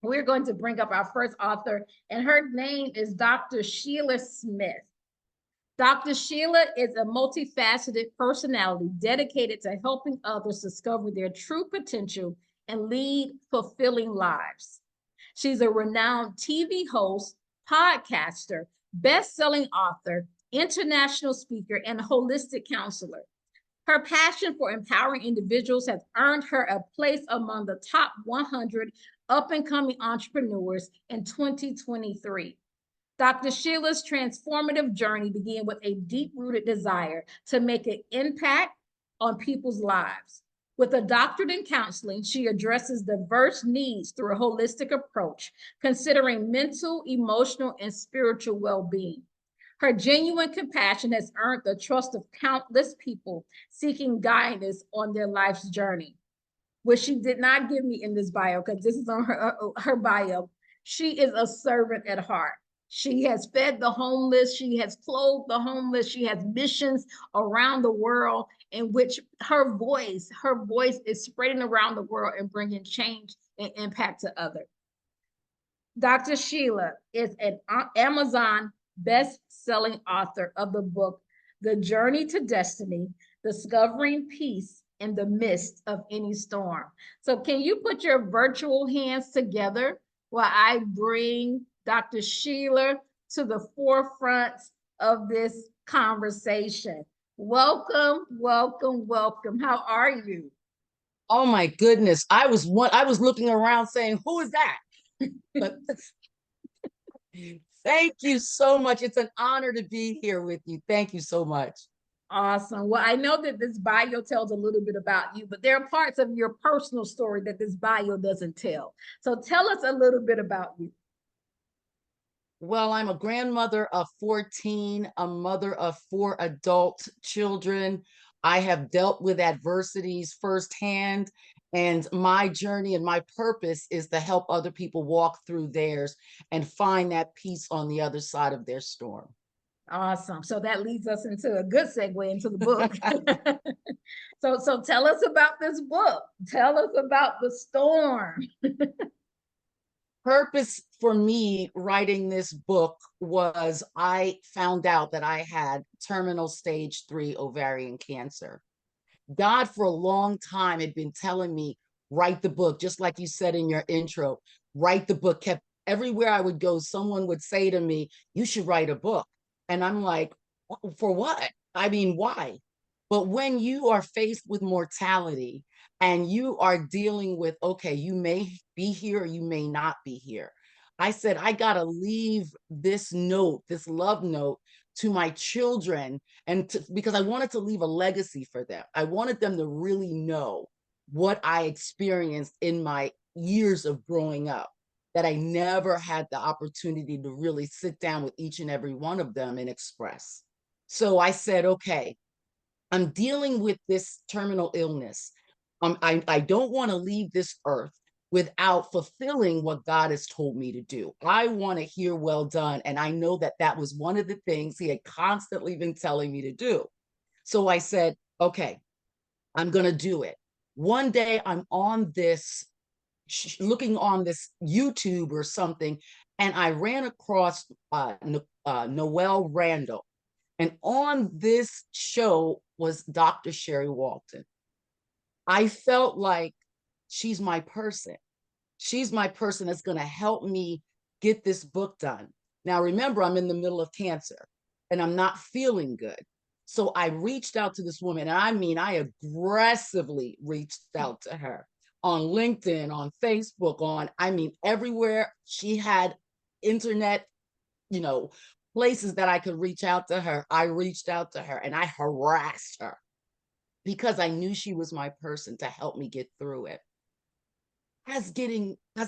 we're going to bring up our first author, and her name is Dr. Sheila Smith. Dr. Sheila is a multifaceted personality dedicated to helping others discover their true potential and lead fulfilling lives. She's a renowned TV host, podcaster, best-selling author, international speaker, and holistic counselor. Her passion for empowering individuals has earned her a place among the top 100 up-and-coming entrepreneurs in 2023. Dr. Sheila's transformative journey began with a deep-rooted desire to make an impact on people's lives. With a doctorate in counseling, she addresses diverse needs through a holistic approach, considering mental, emotional, and spiritual well-being. Her genuine compassion has earned the trust of countless people seeking guidance on their life's journey, which she did not give me in this bio because this is on her bio. She is a servant at heart. She has fed the homeless. She has clothed the homeless. She has missions around the world in which her voice is spreading around the world and bringing change and impact to others. Dr. Sheila is an Amazon best-selling author of the book, The Journey to Destiny, Discovering Peace in the Midst of Any Storm. So can you put your virtual hands together while I bring Dr. Sheila to the forefront of this conversation? Welcome, welcome, welcome. How are you? Oh my goodness. I was looking around saying, who is that? But thank you so much. It's an honor to be here with you. Thank you so much. Awesome. Well, I know that this bio tells a little bit about you, but there are parts of your personal story that this bio doesn't tell. So tell us a little bit about you. Well, I'm a grandmother of 14, a mother of 4 adult children. I have dealt with adversities firsthand, and my journey and my purpose is to help other people walk through theirs and find that peace on the other side of their storm. Awesome. So that leads us into a good segue into the book. So tell us about this book. Tell us about the storm. Purpose for me writing this book was I found out that I had terminal stage 3 ovarian cancer. God for a long time had been telling me, write the book, just like you said in your intro, write the book. Kept everywhere I would go, someone would say to me, you should write a book. And I'm like, for what? I mean, why? But when you are faced with mortality and you are dealing with, okay, you may be here or you may not be here. I said, I got to leave this note, this love note to my children because I wanted to leave a legacy for them. I wanted them to really know what I experienced in my years of growing up, that I never had the opportunity to really sit down with each and every one of them and express. So I said, okay, I'm dealing with this terminal illness. I don't want to leave this earth without fulfilling what God has told me to do. I want to hear well done. And I know that that was one of the things he had constantly been telling me to do. So I said, okay, I'm going to do it. One day I'm on this, looking on this YouTube or something, and I ran across Noelle Randall. And on this show was Dr. Sherrie Walton. I felt like she's my person. She's my person that's going to help me get this book done. Now, remember, I'm in the middle of cancer and I'm not feeling good. So I reached out to this woman, and I mean, I aggressively reached out to her on LinkedIn, on Facebook, I mean, everywhere she had internet, you know, places that I could reach out to her. I reached out to her and I harassed her because I knew she was my person to help me get through it. As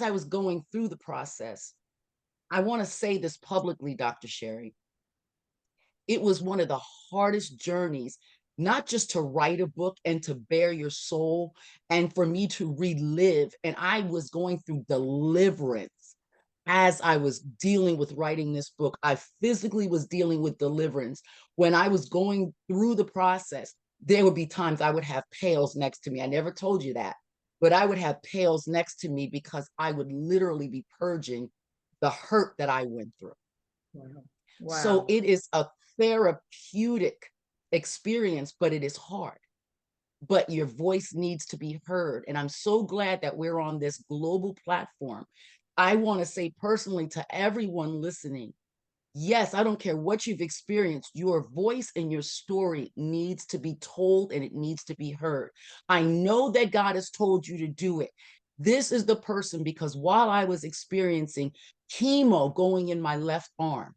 I was going through the process, I want to say this publicly, Dr. Sherrie. It was one of the hardest journeys, not just to write a book and to bare your soul and for me to relive. And I was going through deliverance as I was dealing with writing this book. I physically was dealing with deliverance. When I was going through the process, there would be times I would have pails next to me. I never told you that. but I would have pails next to me because I would literally be purging the hurt that I went through. Wow. So Wow. it is a therapeutic experience, but it is hard. But your voice needs to be heard. And I'm so glad that we're on this global platform. I want to say personally to everyone listening, yes, I don't care what you've experienced, your voice and your story needs to be told and it needs to be heard. I know that God has told you to do it. This is the person, because while I was experiencing chemo going in my left arm,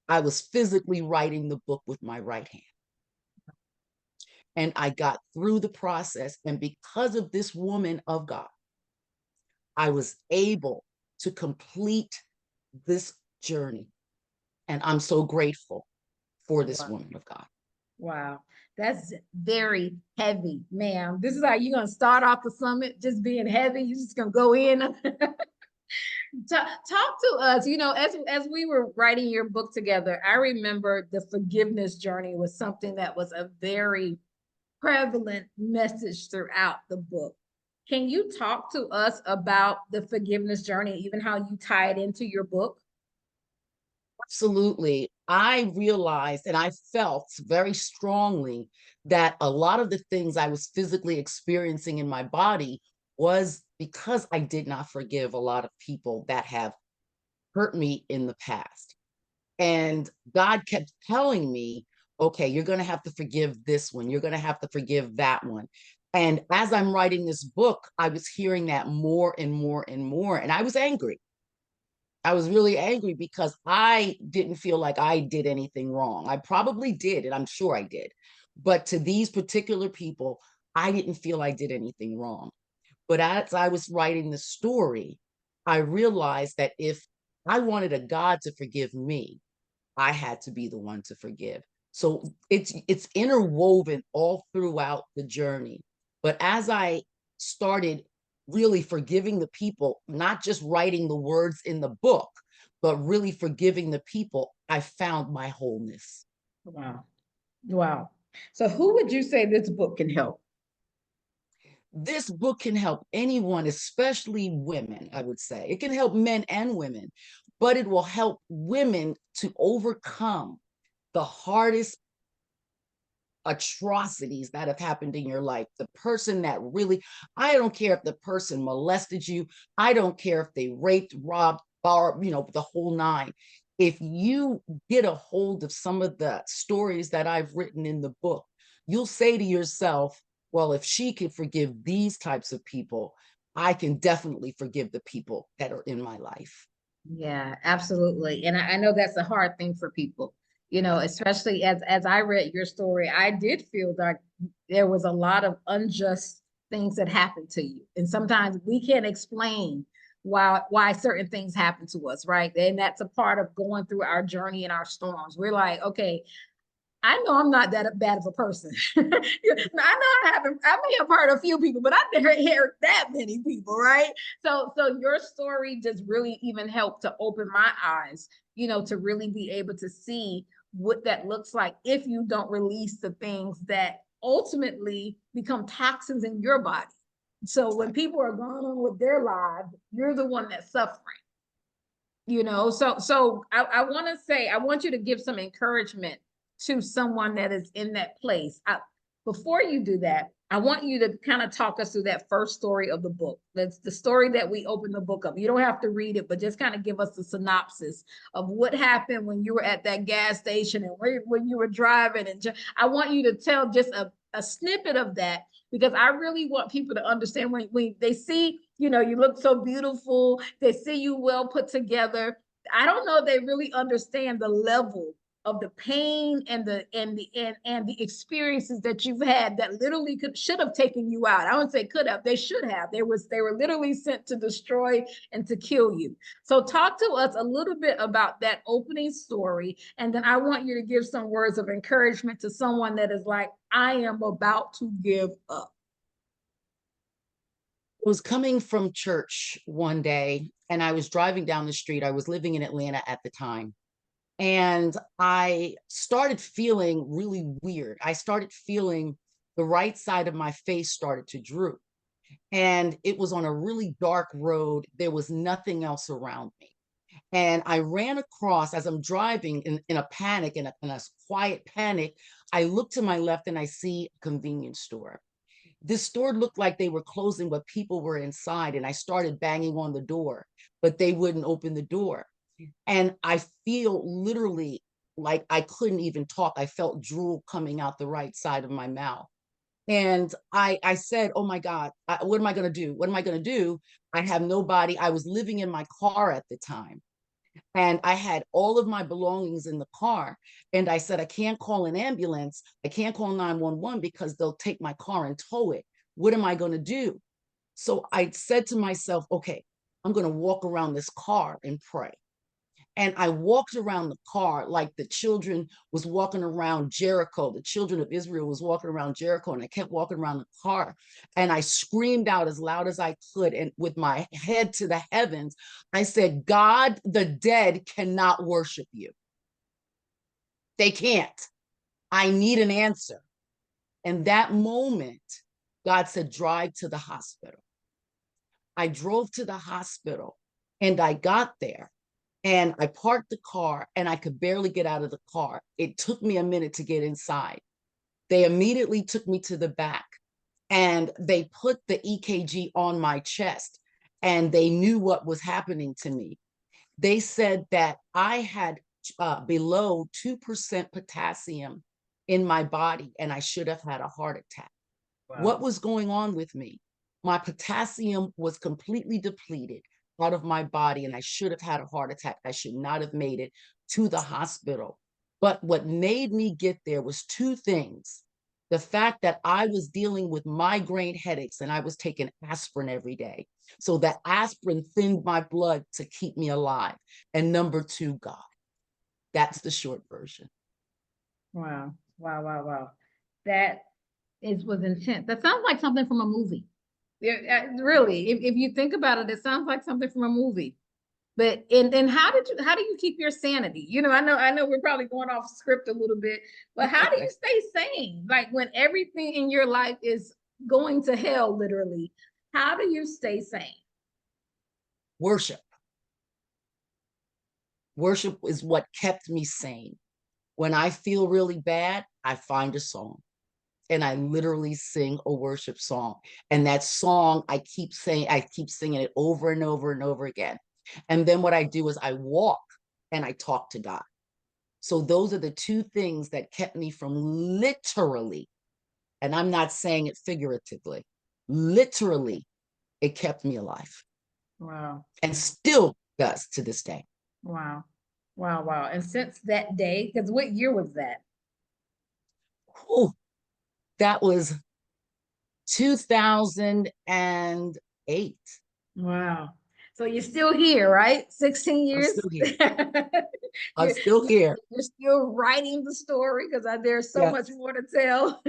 I was physically writing the book with my right hand. And I got through the process. And because of this woman of God, I was able to complete this journey. And I'm so grateful for this Wow. woman of God. Wow. That's very heavy, ma'am. This is how you're going to start off the summit, just being heavy. You're just going to go in. Talk to us, as we were writing your book together, I remember the forgiveness journey was something that was a very prevalent message throughout the book. Can you talk to us about the forgiveness journey, even how you tie it into your book? Absolutely. I realized and I felt very strongly that a lot of the things I was physically experiencing in my body was because I did not forgive a lot of people that have hurt me in the past. And God kept telling me, okay, you're going to have to forgive this one. You're going to have to forgive that one. And as I'm writing this book, I was hearing that more and more and more. And I was angry. I was really angry because I didn't feel like I did anything wrong. I probably did, and I'm sure I did. But to these particular people, I didn't feel I did anything wrong. But as I was writing the story, I realized that if I wanted a God to forgive me, I had to be the one to forgive. So it's interwoven all throughout the journey. But as I started really forgiving the people, not just writing the words in the book, but really forgiving the people, I found my wholeness. Wow. Wow. So who would you say this book can help? This book can help anyone, especially women, I would say. It can help men and women, but it will help women to overcome the hardest atrocities that have happened in your life. The person that really, I don't care if the person molested you. I don't care if they raped, robbed, the whole nine. If you get a hold of some of the stories that I've written in the book, you'll say to yourself, well, if she can forgive these types of people, I can definitely forgive the people that are in my life. Yeah, absolutely. And I know that's a hard thing for people, especially as I read your story, I did feel like there was a lot of unjust things that happened to you. And sometimes we can't explain why certain things happen to us, right? And that's a part of going through our journey and our storms. We're like, okay, I know I'm not that bad of a person. I know I may have hurt a few people, but I never hurt that many people, right? So your story just really even helped to open my eyes, to really be able to see what that looks like if you don't release the things that ultimately become toxins in your body. So when people are going on with their lives, you're the one that's suffering. So I want to say, I want you to give some encouragement to someone that is in that place. Before you do that, I want you to kind of talk us through that first story of the book. That's the story that we opened the book up. You don't have to read it, but just kind of give us the synopsis of what happened when you were at that gas station and when you were driving. And I want you to tell just a snippet of that, because I really want people to understand when they see, you look so beautiful, they see you well put together. I don't know if they really understand the level of the pain and the experiences that you've had that literally should have taken you out. I wouldn't say could have, they should have. They were literally sent to destroy and to kill you. So talk to us a little bit about that opening story, and then I want you to give some words of encouragement to someone that is like, I am about to give up. I was coming from church one day and I was driving down the street. I was living in Atlanta at the time. And I started feeling really weird. I started feeling the right side of my face started to droop. And it was on a really dark road. There was nothing else around me. And I ran across, as I'm driving in a panic, in a quiet panic, I look to my left and I see a convenience store. This store looked like they were closing, but people were inside. And I started banging on the door, but they wouldn't open the door. And I feel literally like I couldn't even talk. I felt drool coming out the right side of my mouth. And I said, oh my God, what am I going to do? What am I going to do? I have nobody. I was living in my car at the time. And I had all of my belongings in the car. And I said, I can't call an ambulance. I can't call 911 because they'll take my car and tow it. What am I going to do? So I said to myself, okay, I'm going to walk around this car and pray. And I walked around the car like the children was walking around Jericho. The children of Israel was walking around Jericho, and I kept walking around the car. And I screamed out as loud as I could, and with my head to the heavens, I said, God, the dead cannot worship you. They can't. I need an answer. And that moment, God said, drive to the hospital. I drove to the hospital, and I got there. And I parked the car, and I could barely get out of the car. It took me a minute to get inside. They immediately took me to the back, and they put the EKG on my chest, and they knew what was happening to me. They said that I had below 2% potassium in my body, and I should have had a heart attack. Wow. What was going on with me? My potassium was completely depleted out of my body, and I should have had a heart attack. I should not have made it to the hospital. But what made me get there was two things. The fact that I was dealing with migraine headaches, and I was taking aspirin every day. So that aspirin thinned my blood to keep me alive. And number two, God. That's the short version. Wow. Wow. Wow. Wow. That was intense. That sounds like something from a movie. Yeah, really, if you think about it, it sounds like something from a movie. But and how do you keep your sanity? You know, I know we're probably going off script a little bit, but how do you stay sane? Like when everything in your life is going to hell, literally, how do you stay sane? Worship. Worship is what kept me sane. When I feel really bad, I find a song and I literally sing a worship song. And that song, I keep singing it over and over and over again. And then what I do is I walk and I talk to God. So those are the two things that kept me from literally, and I'm not saying it figuratively, literally, it kept me alive. Wow. And still does to this day. Wow. Wow. Wow. And since that day, because what year was that? Oh, that was 2008. Wow. So you're still here, right? 16 I'm years. still here. I'm You're, still here. you're still writing the story because there's so much Yes. more to tell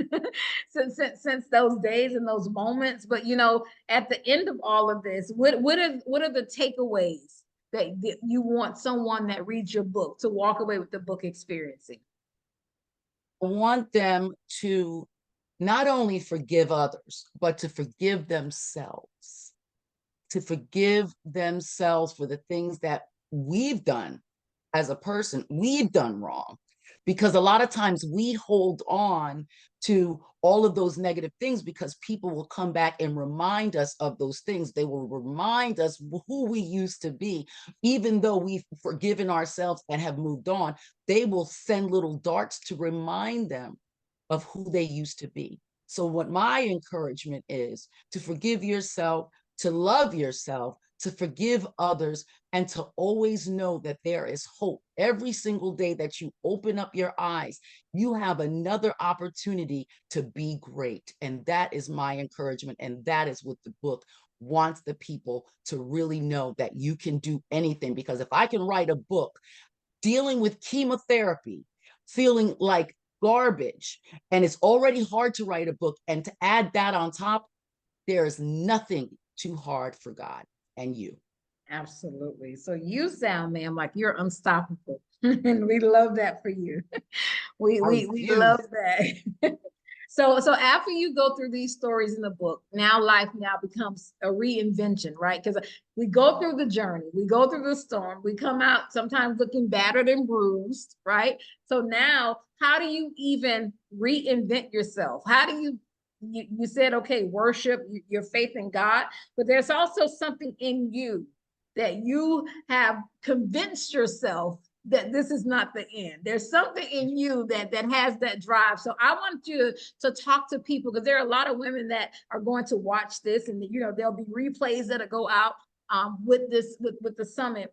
since those days and those moments. But you know, at the end of all of this, what are the takeaways that you want someone that reads your book to walk away with the book experiencing? I want them to not only forgive others, but to forgive themselves, for the things that we've done as a person, we've done wrong. Because a lot of times we hold on to all of those negative things because people will come back and remind us of those things. They will remind us who we used to be. Even though we've forgiven ourselves and have moved on, they will send little darts to remind them of who they used to be. So what my encouragement is to forgive yourself, to love yourself, to forgive others, and to always know that there is hope. Every single day that you open up your eyes, you have another opportunity to be great. And that is my encouragement. And that is what the book wants the people to really know, that you can do anything. Because if I can write a book dealing with chemotherapy, feeling like garbage, and it's already hard to write a book, and to add that on top, there is nothing too hard for God and you. Absolutely. So you sound, ma'am, like you're unstoppable. And we love that for you. We I love refuse. that. So after you go through these stories in the book, now life now becomes a reinvention, right? Because we go through the journey, we go through the storm, we come out sometimes looking battered and bruised, right? So now, how do you even reinvent yourself? How do you said, okay, worship your faith in God, but there's also something in you that you have convinced yourself that this is not the end. There's something in you that has that drive. So I want you to talk to people, because there are a lot of women that are going to watch this, and there'll be replays that'll go out with this with the summit.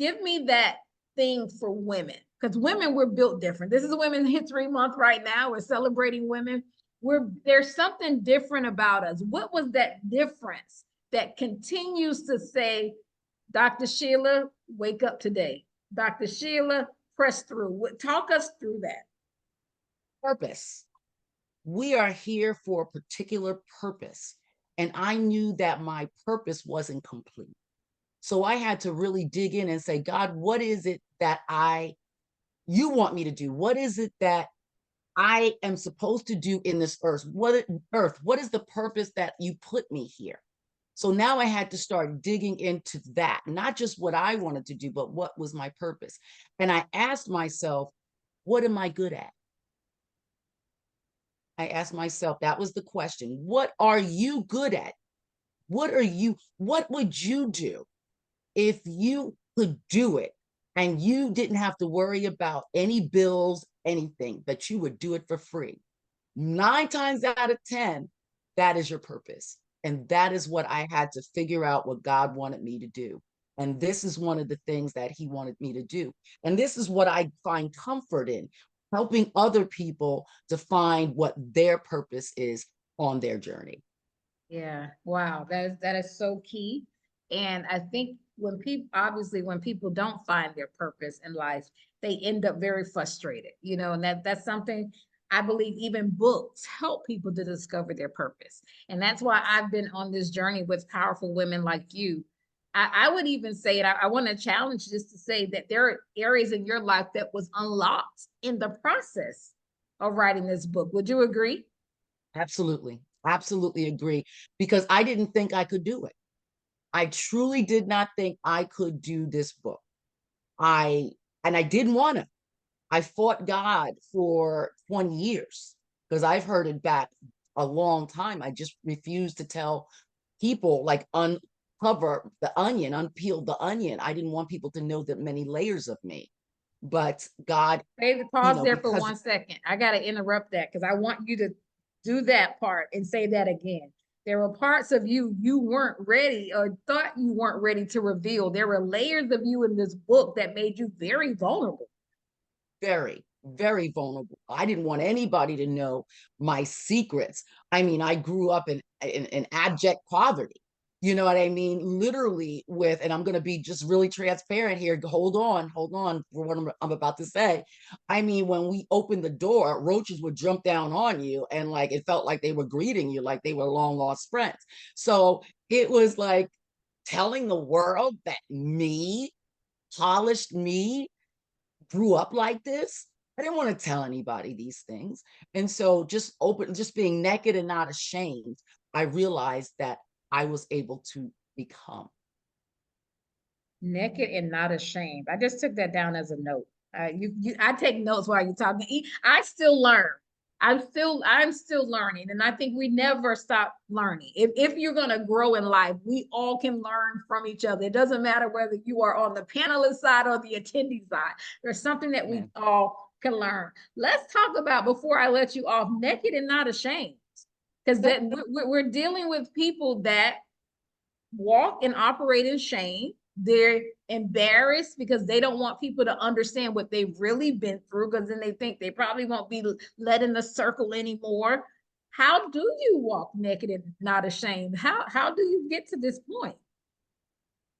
Give me that thing for women, because women, we're built different. This is Women's History Month right now. We're celebrating women. There's something different about us. What was that difference that continues to say, Dr. Sheila, wake up today? Dr. Sheila, press through. Talk us through that. Purpose. We are here for a particular purpose. And I knew that my purpose wasn't complete. So I had to really dig in and say, God, what is it that you want me to do? What is it that I am supposed to do in this earth? What is the purpose that you put me here? So now I had to start digging into that, not just what I wanted to do, but what was my purpose. And I asked myself, what am I good at? I asked myself, that was the question. What are you good at? What would you do if you could do it and you didn't have to worry about any bills, anything, that you would do it for free? 9 times out of 10, that is your purpose. And that is what I had to figure out, what God wanted me to do. And this is one of the things that he wanted me to do. And this is what I find comfort in, helping other people to find what their purpose is on their journey. Yeah. Wow. That is so key. And I think when people don't find their purpose in life, they end up very frustrated, and that's something I believe even books help people to discover their purpose. And that's why I've been on this journey with powerful women like you. I would even say, and I want to challenge just to say that there are areas in your life that was unlocked in the process of writing this book. Would you agree? Absolutely. Absolutely agree. Because I didn't think I could do it. I truly did not think I could do this book. And I didn't want to. I fought God for 20 years because I've heard it back a long time. I just refused to tell people, like, uncover the onion, unpeel the onion. I didn't want people to know the many layers of me. But God, Pause there for 1 second. I got to interrupt that because I want you to do that part and say that again. There were parts of you weren't ready or thought you weren't ready to reveal. There were layers of you in this book that made you very vulnerable. Very, very vulnerable. I didn't want anybody to know my secrets. I mean, I grew up in abject poverty. You know what I mean? Literally and I'm going to be just really transparent here. Hold on for what I'm about to say. I mean, when we opened the door, roaches would jump down on you, and like, it felt like they were greeting you, like they were long lost friends. So it was like telling the world that polished me, grew up like this. I didn't want to tell anybody these things. And so just being naked and not ashamed, I realized that I was able to become. Naked and not ashamed. I just took that down as a note. I take notes while you're talking. I still learn. I'm still learning, and I think we never stop learning. If you're gonna grow in life, we all can learn from each other. It doesn't matter whether you are on the panelist side or the attendee side. There's something that we all can learn. Let's talk about, before I let you off, naked and not ashamed, because that we're dealing with people that walk and operate in shame. They're embarrassed because they don't want people to understand what they've really been through, because then they think they probably won't be let in the circle anymore. How do you walk naked and not ashamed? How do you get to this point?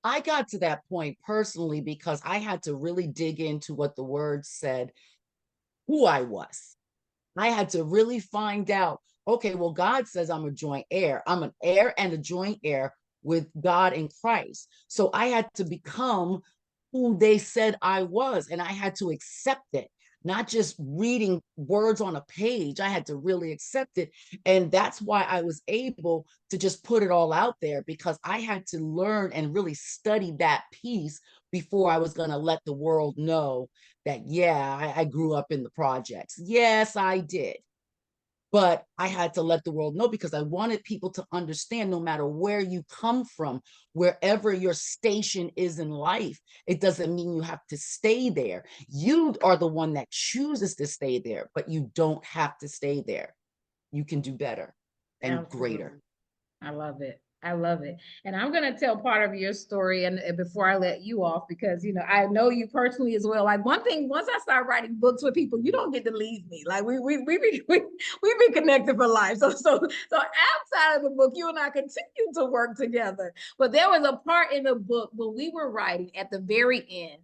I got to that point personally because I had to really dig into what the word said, who I was. I had to really find out, okay, well, God says I'm a joint heir. I'm an heir and a joint heir with God in Christ. So I had to become who they said I was, and I had to accept it. not just reading words on a page. I had to really accept it. And that's why I was able to just put it all out there, because I had to learn and really study that piece before I was going to let the world know that, yeah, I grew up in the projects. Yes, I did. But I had to let the world know, because I wanted people to understand, no matter where you come from, wherever your station is in life, it doesn't mean you have to stay there. You are the one that chooses to stay there, but you don't have to stay there. You can do better and Absolutely. greater. I love it. I love it. And I'm going to tell part of your story and before I let you off, because, I know you personally as well. Like one thing, once I start writing books with people, you don't get to leave me. Like we've been connected for life. So outside of the book, you and I continue to work together. But there was a part in the book when we were writing at the very end,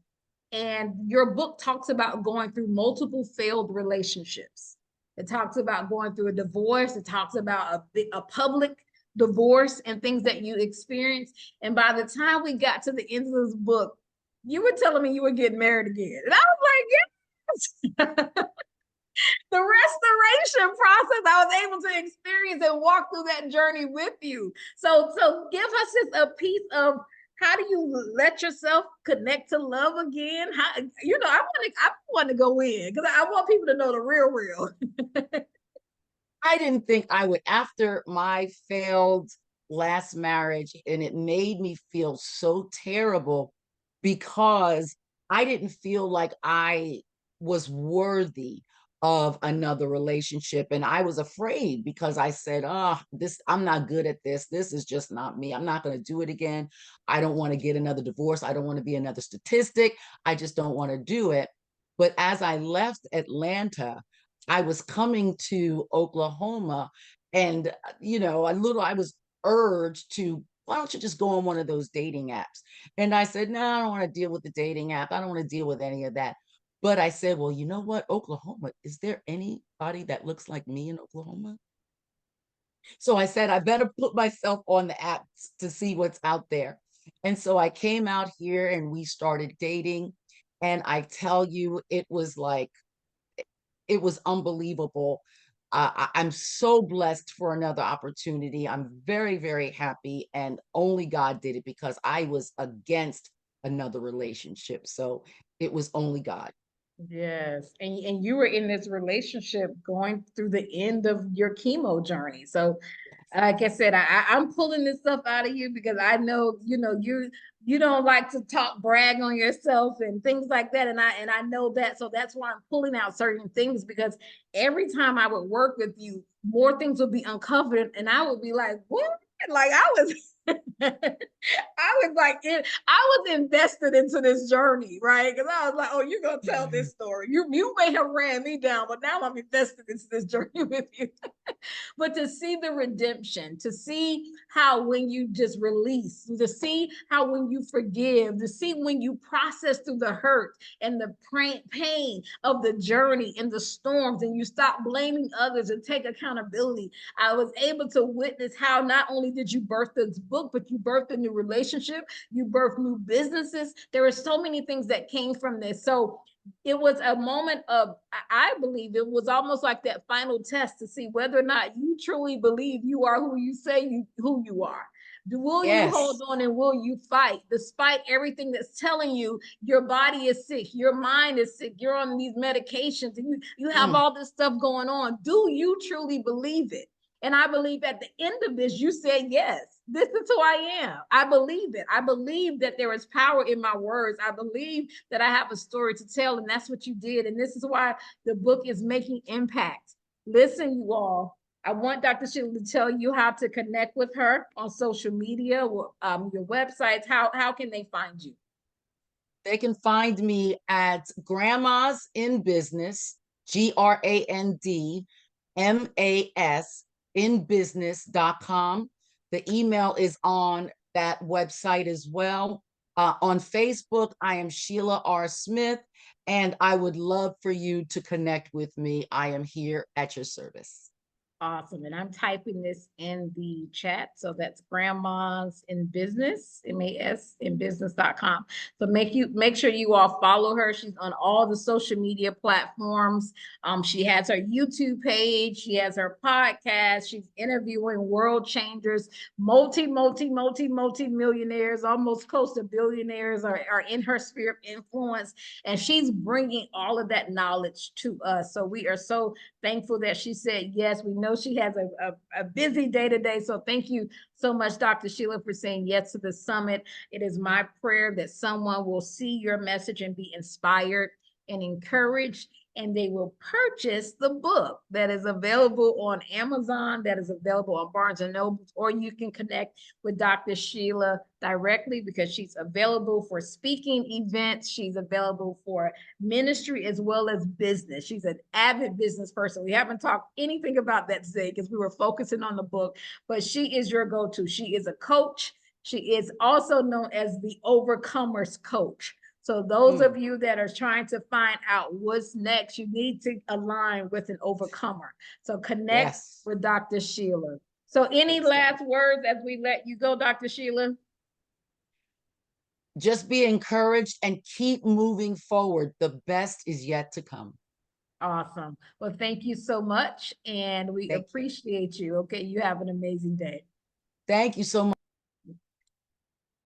and your book talks about going through multiple failed relationships. It talks about going through a divorce. It talks about a public divorce and things that you experienced. And by the time we got to the end of this book, you were telling me you were getting married again. And I was like, yes. The restoration process, I was able to experience and walk through that journey with you. So give us just a piece of how do you let yourself connect to love again? How I want to go in because I want people to know the real. I didn't think I would, after my failed last marriage, and it made me feel so terrible because I didn't feel like I was worthy of another relationship. And I was afraid because I said, oh, I'm not good at this. This is just not me. I'm not going to do it again. I don't want to get another divorce. I don't want to be another statistic. I just don't want to do it. But as I left Atlanta, I was coming to Oklahoma, and I was urged to, why don't you just go on one of those dating apps? And I said, no, I don't want to deal with the dating app. I don't want to deal with any of that. But I said, well, you know what, Oklahoma, is there anybody that looks like me in Oklahoma? So I said, I better put myself on the apps to see what's out there. And so I came out here and we started dating. And I tell you, it was unbelievable. I'm so blessed for another opportunity. I'm very, very happy. And only God did it, because I was against another relationship. So it was only God. Yes. And you were in this relationship going through the end of your chemo journey. So Yes. like I said, I'm pulling this stuff out of you because I know, you don't like to brag on yourself and things like that. And I know that. So that's why I'm pulling out certain things, because every time I would work with you, more things would be uncovered. And I would be like, what? Like I was I was invested into this journey, right? Because I was like, oh, you're gonna tell this story. You may have ran me down, but now I'm invested into this journey with you. But to see the redemption, to see how when you just release, to see how when you forgive, to see when you process through the hurt and the pain of the journey and the storms, and you stop blaming others and take accountability. I was able to witness how not only did you birth this book, but you birthed a new relationship, you birthed new businesses. There are so many things that came from this. So it was a moment of, I believe it was almost like that final test to see whether or not you truly believe you are who you say who you are. Will you hold Yes. on and will you fight despite everything that's telling you your body is sick, your mind is sick, you're on these medications, and you have Mm. all this stuff going on? Do you truly believe it? And I believe at the end of this, you said, yes, this is who I am. I believe it. I believe that there is power in my words. I believe that I have a story to tell, and that's what you did. And this is why the book is making impact. Listen, you all, I want Dr. Sheila to tell you how to connect with her on social media, your websites. How can they find you? They can find me at Grandmas in Business, GRANDMAS in business.com. The email is on that website as well. On Facebook, I am Sheila R. Smith, and I would love for you to connect with me. I am here at your service. Awesome. And I'm typing this in the chat. So that's Grandmas in Business, MAS in business.com. So make sure you all follow her. She's on all the social media platforms. She has her YouTube page, she has her podcast, she's interviewing world changers, multi millionaires, almost close to billionaires are in her sphere of influence. And she's bringing all of that knowledge to us. So we are so thankful that she said yes. We know she has a busy day today. So thank you so much, Dr. Sheila, for saying yes to the summit. It is my prayer that someone will see your message and be inspired and encouraged, and they will purchase the book that is available on Amazon, that is available on Barnes and Noble, or you can connect with Dr. Sheila directly because she's available for speaking events. She's available for ministry as well as business. She's an avid business person. We haven't talked anything about that today because we were focusing on the book, but she is your go-to. She is a coach. She is also known as the Overcomers Coach. So those of you that are trying to find out what's next, you need to align with an overcomer. So connect with Dr. Sheila. So any last words as we let you go, Dr. Sheila? Just be encouraged and keep moving forward. The best is yet to come. Awesome. Well, thank you so much. And we appreciate you. Okay. You have an amazing day. Thank you so much.